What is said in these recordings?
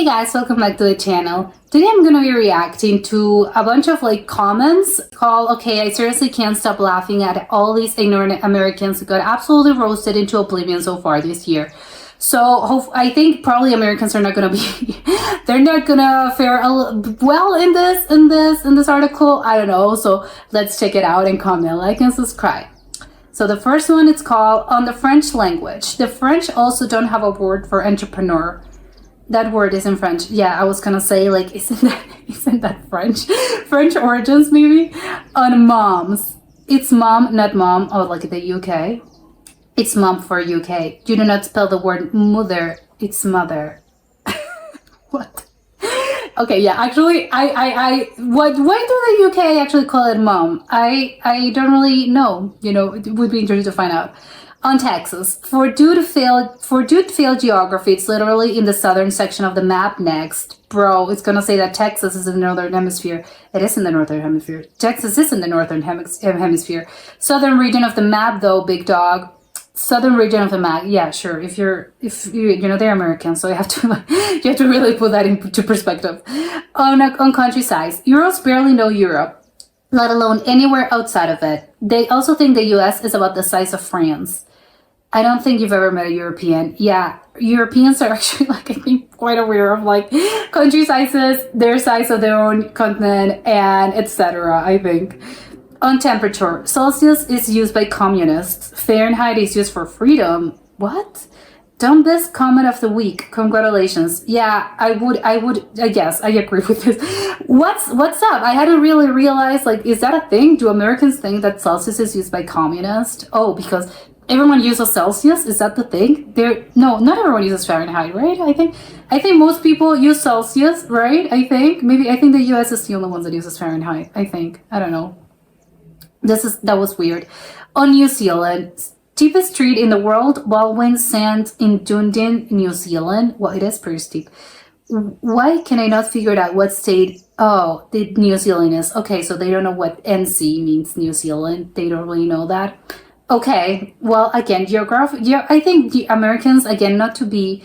Hey guys, welcome back to the channel. Today I'm gonna be reacting to a bunch of comments called "Okay, I seriously can't stop laughing at all these ignorant Americans who got absolutely roasted into oblivion so far this year." So I think probably Americans are not gonna be they're not gonna fare well in this article. I don't know. So let's check it out and comment, like, and subscribe. So the first one is called "On the French Language." The French also don't have a word for entrepreneur. That word is in French. Yeah, I was gonna say, like, isn't that French? French origins, maybe? On moms. It's mom, not mom. Oh, like the UK. It's mom for UK. You do not spell the word mother. It's mother. What? Okay, yeah, actually, why do the UK actually call it mom? I don't really know. You know, it would be interesting to find out. On Texas, for dude failed geography, it's literally in the southern section of the map next. Bro, it's gonna say that Texas is in the northern hemisphere. It is in the northern hemisphere. Texas is in the northern hemisphere. Southern region of the map, though, big dog. Southern region of the map. Yeah, sure. If you know, they're American, so you have to really put that into perspective. On country size, Euros barely know Europe, let alone anywhere outside of it. They also think the US is about the size of France. I don't think you've ever met a European. Yeah, Europeans are actually, I think, quite aware of country sizes, their size of their own continent, and etc. I think. On temperature, Celsius is used by communists. Fahrenheit is used for freedom. What? Dumbest comment of the week. Congratulations. Yeah, I guess I agree with this. What's up? I hadn't really realized, is that a thing? Do Americans think that Celsius is used by communists? Oh, because everyone uses Celsius? Is that the thing? No, not everyone uses Fahrenheit, right? I think most people use Celsius, right? I think the US is the only one that uses Fahrenheit. I don't know. That was weird. On New Zealand, steepest street in the world, Baldwin Sands in Dunedin, New Zealand. Well, it is pretty steep. Why can I not figure out what state? Oh, the New Zealand is. Okay, so they don't know what NC means, New Zealand. They don't really know that. Okay, well, again, I think the Americans, again, not to be,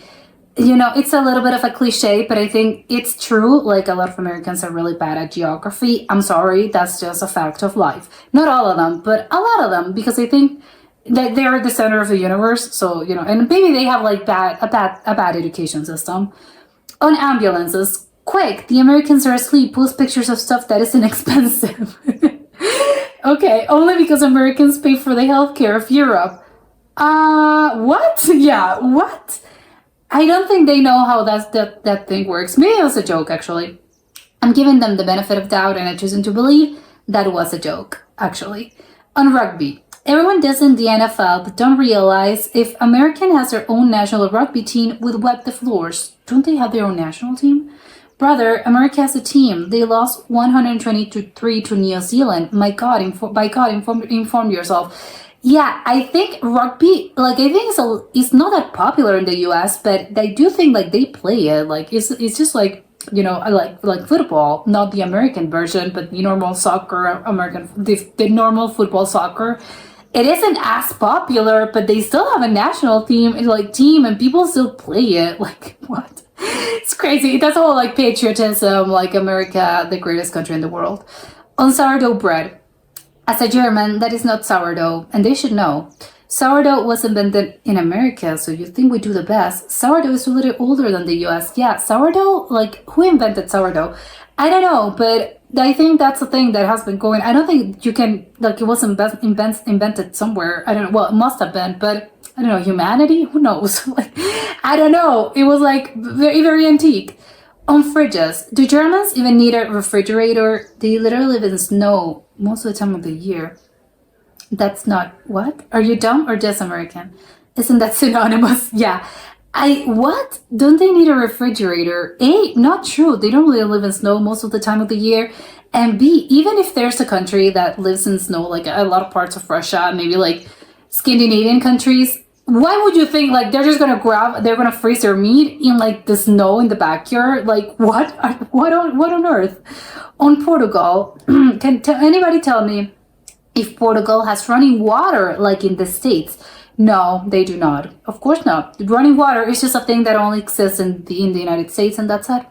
it's a little bit of a cliche, but I think it's true. A lot of Americans are really bad at geography. I'm sorry, that's just a fact of life. Not all of them, but a lot of them, because I think that they're the center of the universe. So, and maybe they have a bad education system. On ambulances, quick, the Americans are asleep. Post pictures of stuff that is inexpensive. Okay, only because Americans pay for the healthcare of Europe. What? Yeah, what? I don't think they know how that thing works. Maybe it was a joke, actually. I'm giving them the benefit of doubt, and I'm choosing to believe that was a joke, actually. On rugby, everyone does in the NFL, but don't realize if American has their own national rugby team, would wipe the floors. Don't they have their own national team? Brother, America has a team. They lost 123 to New Zealand. My God, inform yourself. Yeah, I think rugby, it's not that popular in the US, but I do think they play it. It's just like football, not the American version, but the normal soccer, the normal football soccer. It isn't as popular, but they still have a national team, and people still play it. What? It's crazy. That's all patriotism, America, the greatest country in the world. On sourdough bread. As a German, that is not sourdough, and they should know. Sourdough was invented in America, so you think we do the best. Sourdough is a little older than the US. Yeah, sourdough, who invented sourdough? I don't know, but I think that's a thing that has been going. I don't think you can, it wasn't invented somewhere. I don't know. Well, it must have been, but I don't know, humanity? Who knows? I don't know. It was very, very antique. On fridges, do Germans even need a refrigerator? They literally live in snow most of the time of the year. That's not what? Are you dumb or just American? Isn't that synonymous? Yeah. What? Don't they need a refrigerator? A, not true. They don't really live in snow most of the time of the year. And B, even if there's a country that lives in snow, a lot of parts of Russia, maybe Scandinavian countries, why would you think they're just gonna freeze their meat in the snow in the backyard? What on earth? On Portugal, can anybody tell me if Portugal has running water in the States? No, they do not. Of course not. Running water is just a thing that only exists in the United States, and that's it.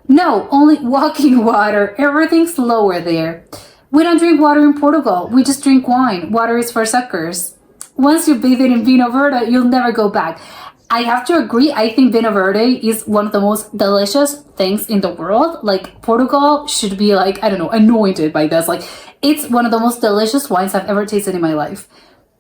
No, only walking water. Everything's lower there. We don't drink water in Portugal. We just drink wine. Water is for suckers. Once you bathe it in Vino Verde, you'll never go back. I have to agree. I think Vino Verde is one of the most delicious things in the world. Like, Portugal should be, like, I don't know, anointed by this. Like, it's one of the most delicious wines I've ever tasted in my life.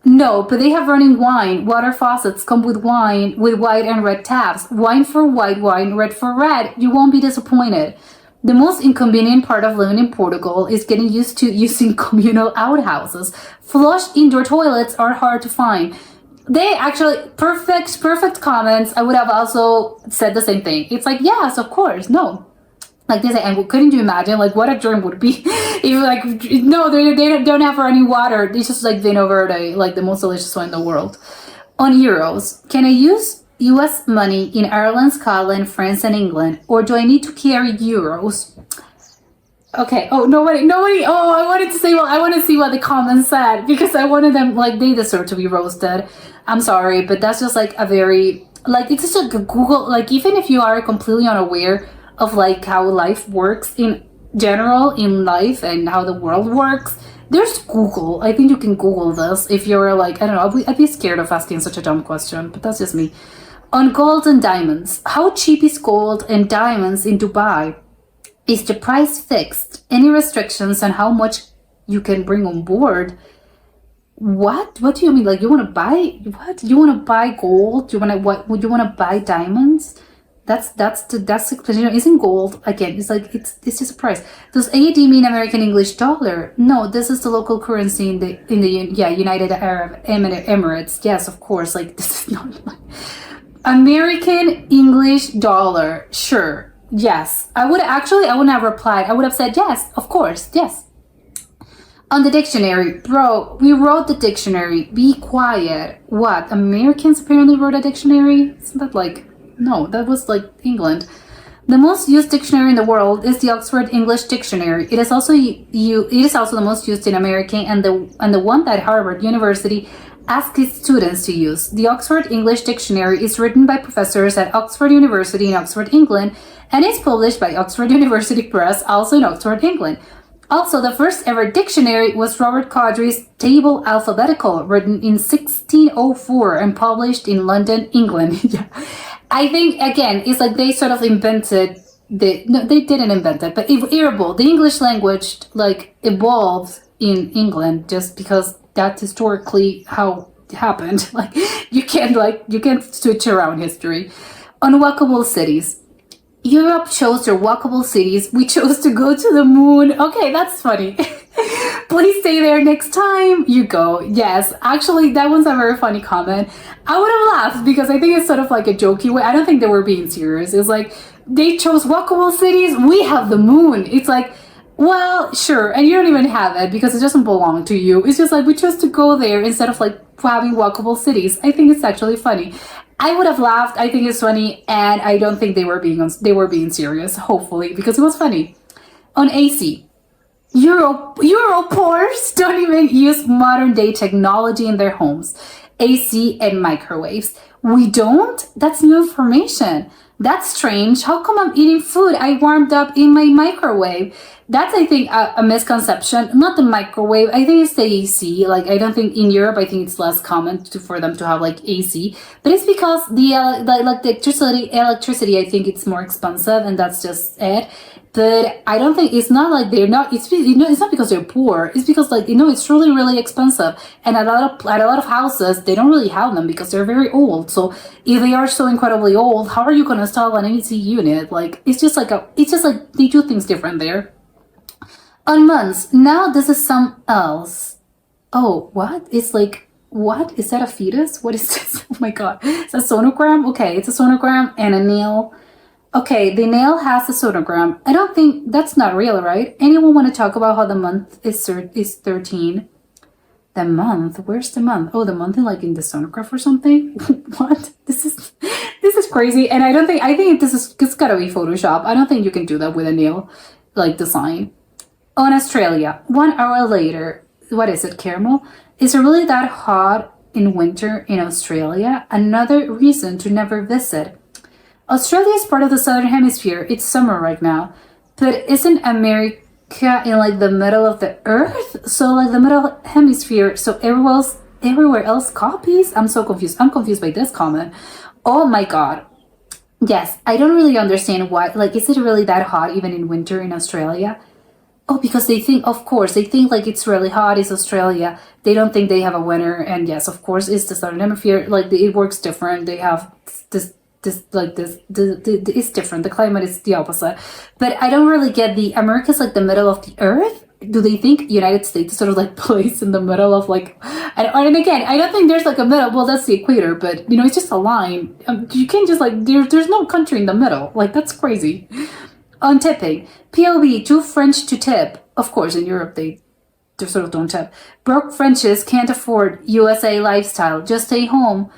No, but they have running wine. Water faucets come with wine, with white and red taps. Wine for white wine, red for red. You won't be disappointed. The most inconvenient part of living in Portugal is getting used to using communal outhouses. Flush indoor toilets are hard to find. They actually, perfect comments. I would have also said the same thing. It's like, yes, of course, no. Like they say, and couldn't you imagine, like, what a dream would be if, like, no, they don't have running water. It's just like Vino Verde, like the most delicious one in the world. On euros, can I use US money in Ireland, Scotland, France, and England, or do I need to carry euros? Okay. Oh, nobody. Oh, I wanted to say. Well, I want to see what the comments said because I wanted them, like, they deserve to be roasted. I'm sorry, but that's just like a very, like, it's just like a Google. Like, even if you are completely unaware of, like, how life works in general in life and how the world works, there's Google. I think you can Google this if you're like, I don't know. I'd be scared of asking such a dumb question, but that's just me. On gold and diamonds, how cheap is gold and diamonds in Dubai? Is the price fixed? Any restrictions on how much you can bring on board? What do you mean? Like, you want to buy what? You want to buy gold? You want to what? Would you want to buy diamonds? That's the, you know, isn't gold again? It's like it's just a price. Does AED mean American English dollar? No, this is the local currency in the United Arab Emirates. Yes, of course. Like, this is not like American English dollar. Sure. Yes, I wouldn't have replied. I would have said, yes, of course, yes. On the dictionary, bro, we wrote the dictionary. Be quiet. What? Americans apparently wrote a dictionary? Isn't that like, no, that was like England. The most used dictionary in the world is the Oxford English Dictionary. It is also the most used in America and the one that Harvard University asks its students to use. The Oxford English Dictionary is written by professors at Oxford University in Oxford, England, and is published by Oxford University Press, also in Oxford, England. Also, the first ever dictionary was Robert Cowdrey's Table Alphabetical, written in 1604 and published in London, England. Yeah. I think, again, it's like they sort of invented no, they didn't invent it, but the English language, like, evolved in England just because that's historically how it happened. Like, you can't switch around history. Unwalkable cities. Europe chose their walkable cities. We chose to go to the moon. Okay, that's funny. Please stay there next time you go. Yes, actually, that one's a very funny comment. I would have laughed because I think it's sort of like a jokey way. I don't think they were being serious. It's like, they chose walkable cities. We have the moon. It's like, well, sure, and you don't even have it because it doesn't belong to you. It's just like, we chose to go there instead of, like, having walkable cities. I think it's actually funny. I would have laughed. I think it's funny, and I don't think they were being serious. Hopefully, because it was funny. On AC, Europors don't even use modern day technology in their homes. AC and microwaves. We don't? That's new information. That's strange. How come I'm eating food I warmed up in my microwave? That's, I think, a misconception. Not the microwave. I think it's the AC. Like, I don't think in Europe, I think it's less common for them to have, like, AC. But it's because the electricity, I think it's more expensive, and that's just it. But I don't think, it's not like they're not, it's not because they're poor. It's because, like, it's really, really expensive. And at a lot of houses, they don't really have them because they're very old. So if they are so incredibly old, how are you going to install an AC unit? Like, it's just like they do things different there. On months, now this is some else. Oh, what? It's like, what? Is that a fetus? What is this? Oh my God. It's a sonogram? Okay, it's a sonogram and a nail. Okay, the nail has a sonogram. I don't think that's not real, right? Anyone want to talk about how the month is 13? The month? Where's the month? Oh, the month in, like, in the sonograph or something? What? This is crazy. And I think it's gotta be Photoshop. I don't think you can do that with a nail, like, design. On Australia, 1 hour later, what is it, caramel? Is it really that hot in winter in Australia. Another reason to never visit. Australia is part of the Southern Hemisphere. It's summer right now. But isn't America in like the middle of the earth? So like the middle hemisphere, so everywhere else copies? I'm so confused. I'm confused by this comment. Oh my god. Yes, I don't really understand why. Like, is it really that hot even in winter in Australia? Oh, because they think, of course, they think like it's really hot. It's Australia. They don't think they have a winter. And yes, of course, it's the Southern Hemisphere. Like, it works different. They have it's different. The climate is the opposite. But I don't really get America's like the middle of the earth. Do they think United States is sort of like placed in the middle of like, and again, I don't think there's like a middle. Well, that's the equator, but it's just a line. You can't just like, there's no country in the middle. Like, that's crazy. On tipping, POV, too French to tip. Of course, in Europe, they sort of don't tip. Broke Frenches can't afford USA lifestyle. Just stay home.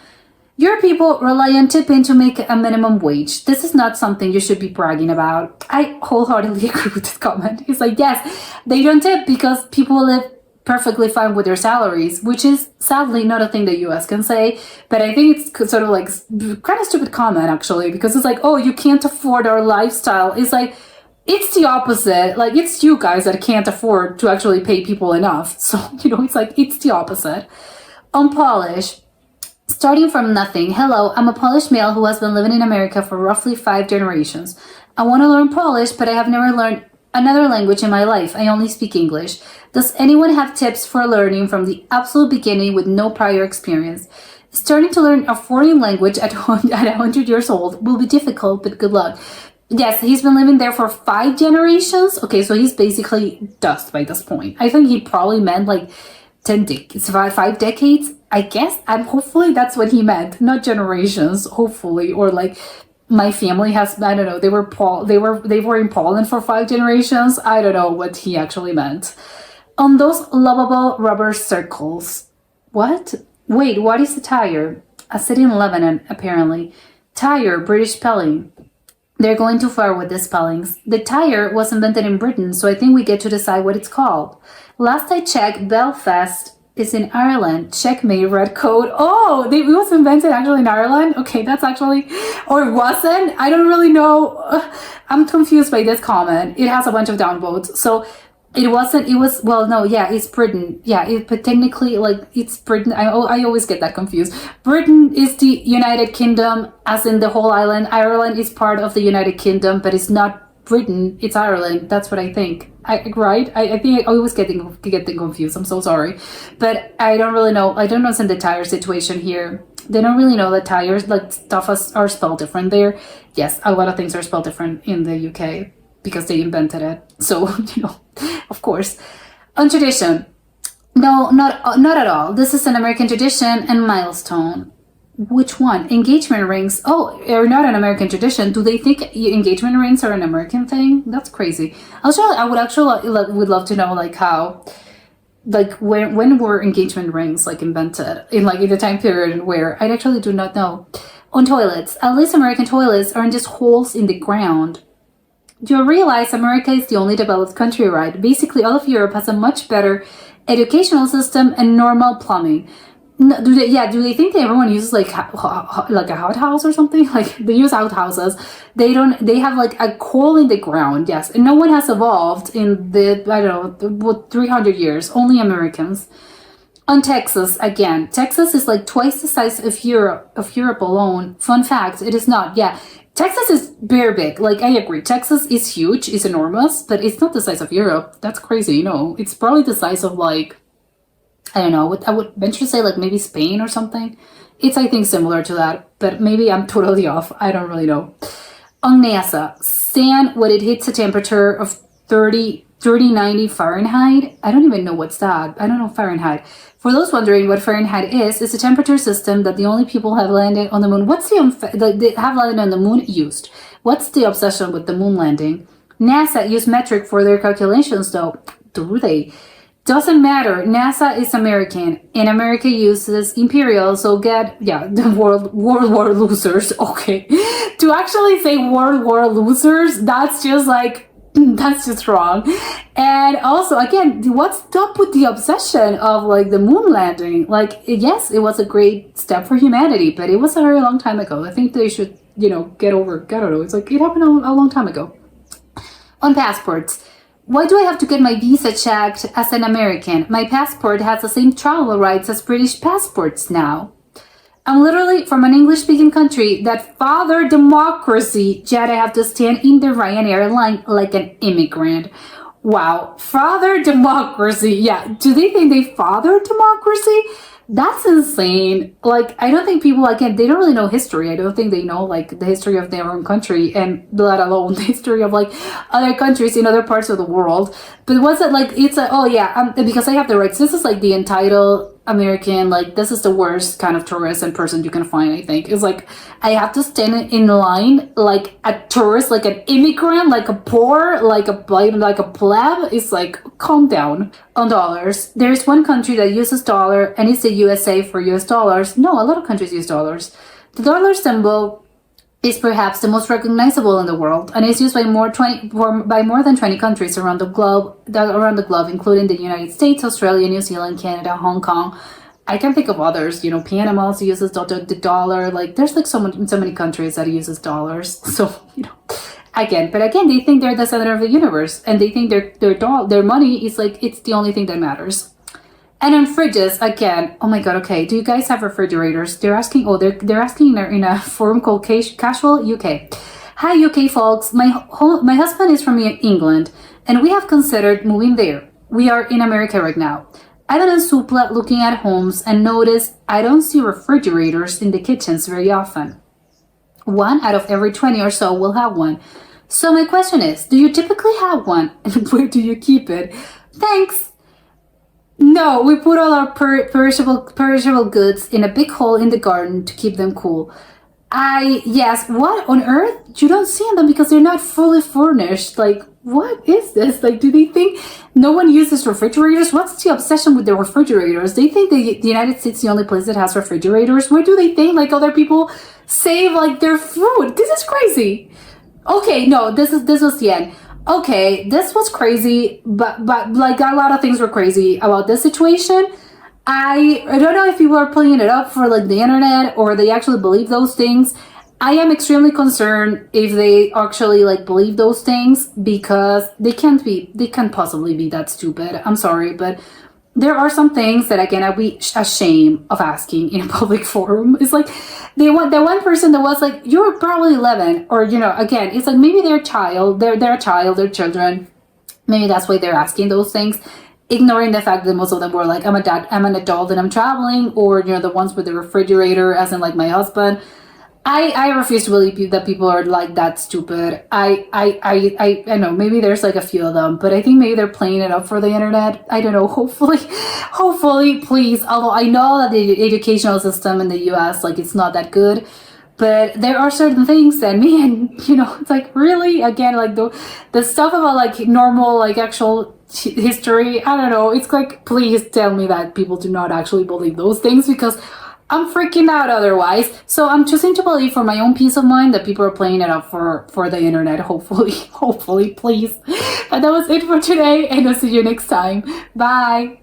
Your people rely on tipping to make a minimum wage. This is not something you should be bragging about. I wholeheartedly agree with this comment. It's like, yes, they don't tip because people live perfectly fine with their salaries, which is sadly not a thing the US can say. But I think it's sort of like kind of stupid comment actually, because it's like, oh, you can't afford our lifestyle. It's like, it's the opposite. Like, it's you guys that can't afford to actually pay people enough. So, it's like, it's the opposite. On Polish, starting from nothing. Hello, I'm a Polish male who has been living in America for roughly 5 generations. I want to learn Polish, but I have never learned another language in my life. I only speak English. Does anyone have tips for learning from the absolute beginning with no prior experience? Starting to learn a foreign language at 100 years old will be difficult, but good luck. Yes, he's been living there for 5 generations. Okay, so he's basically dust by this point. I think he probably meant like 5 decades. I guess. Hopefully that's what he meant, not generations. Hopefully, or like my family has. I don't know. They were in Poland for 5 generations. I don't know what he actually meant. On those lovable rubber circles. What? Wait, what is a tire? A city in Lebanon, apparently. Tire, British spelling. They're going too far with the spellings. The tire was invented in Britain, so I think we get to decide what it's called. Last I checked, Belfast is in Ireland. Checkmate, red coat. Oh, it was invented actually in Ireland? Okay, that's actually, or wasn't? I don't really know. I'm confused by this comment. It has a bunch of downvotes. So it wasn't, it was, well, no, yeah, it's Britain. Yeah, but technically, like, it's Britain. I always get that confused. Britain is the United Kingdom, as in the whole island. Ireland is part of the United Kingdom, but it's not Britain, it's Ireland. That's what I think. Right? I think I always get confused. I'm so sorry. But I don't really know. I don't understand the tire situation here. They don't really know that tires, like, stuff are spelled different there. Yes, a lot of things are spelled different in the UK because they invented it. So, of course. On tradition. No, not at all. This is an American tradition and milestone. Which one? Engagement rings. Oh, are not an American tradition. Do they think engagement rings are an American thing? That's crazy. I would actually would love to know like how, like when were engagement rings like invented in the time period where I actually do not know. On toilets, at least American toilets aren't just holes in the ground. Do you realize America is the only developed country, right? Basically, all of Europe has a much better educational system and normal plumbing. No, do they think that everyone uses like a outhouse or something? Like they use outhouses. They have like a hole in the ground, yes. And no one has evolved in the, I don't know, 300 years. Only Americans. On Texas, again, Texas is like twice the size of Europe alone. Fun fact, it is not. Yeah, Texas is very big. Like, I agree. Texas is huge, is enormous, but it's not the size of Europe. That's crazy, It's probably the size of like, I don't know, I would venture to say like maybe Spain or something. It's, I think, similar to that, but maybe I'm totally off. I don't really know. On NASA, sand, when it hits a temperature of 3090 Fahrenheit. I don't even know what's that. I don't know Fahrenheit. For those wondering what Fahrenheit is, it's a temperature system that the only people have landed on the moon. What's they have landed on the moon used? What's the obsession with the moon landing? NASA used metric for their calculations, though. Do they? Doesn't matter. NASA is American, and America uses imperial. So the world war losers. Okay, to actually say world war losers, that's just like That's just wrong. And also, again, what's up with the obsession of like the moon landing? Like, yes, it was a great step for humanity, but it was a very long time ago. I think they should, get over. I don't know. It's like it happened a long time ago. On passports. Why do I have to get my visa checked as an American? My passport has the same travel rights as British passports now. I'm literally from an English-speaking country that father democracy, yet I have to stand in the Ryanair line like an immigrant. Wow, father democracy. Yeah, do they think they father democracy? That's insane. Like, I don't think people, again, they don't really know history. I don't think they know, like, the history of their own country, and let alone the history of, like, other countries in other parts of the world. But was it, like, because I have the rights. This is, like, the entitled American, like, this is the worst kind of tourist and person you can find, I think. It's like, I have to stand in line like a tourist, like an immigrant, like a poor, like a pleb. It's like, calm down. On dollars, there's one country that uses dollar, and it's the USA for US dollars. No, a lot of countries use dollars. The dollar symbol is perhaps the most recognizable in the world, and is used by more than 20 countries around the globe, including the United States, Australia, New Zealand, Canada, Hong Kong. I can think of others. Panama also uses the dollar. Like, there's like so many countries that uses dollars. So again, they think they're the center of the universe, and they think their money is like it's the only thing that matters. And on fridges, again, oh my god, okay, do you guys have refrigerators? They're asking, they're asking in a forum called Casual UK. Hi UK folks, my husband is from England, and we have considered moving there. We are in America right now. I've been on Zoopla looking at homes and noticed I don't see refrigerators in the kitchens very often. 1 out of every 20 or so will have one. So my question is, do you typically have one, and where do you keep it? Thanks. No, we put all our perishable goods in a big hole in the garden to keep them cool. Yes, what on earth? You don't see them because they're not fully furnished. Like, what is this? Like, do they think no one uses refrigerators? What's the obsession with the refrigerators? They think the United States is the only place that has refrigerators. Where do they think, like, other people save, like, their food? This is crazy. Okay, no, this was the end. Okay, this was crazy, but like a lot of things were crazy about this situation. I don't know if people are playing it up for like the internet or they actually believe those things. I am extremely concerned if they actually like believe those things, because they can't possibly be that stupid. I'm sorry, but there are some things that again I'd be ashamed of asking in a public forum. It's like the one person that was like, you're probably 11, or again, it's like maybe they're a child, they're children. Maybe that's why they're asking those things, ignoring the fact that most of them were like, I'm an adult and I'm traveling, or the ones with the refrigerator, as in like my husband. I refuse to believe that people are like that stupid. I know maybe there's like a few of them, but I think maybe they're playing it up for the internet. I don't know. Hopefully, please. Although I know that the educational system in the U.S. like it's not that good, but there are certain things that, man, it's like really, again, like the stuff about like normal, like actual history. I don't know. It's like, please tell me that people do not actually believe those things, because I'm freaking out otherwise. So I'm choosing to believe, for my own peace of mind, that people are playing it up for the internet. Hopefully, please. And that was it for today, and I'll see you next time. Bye.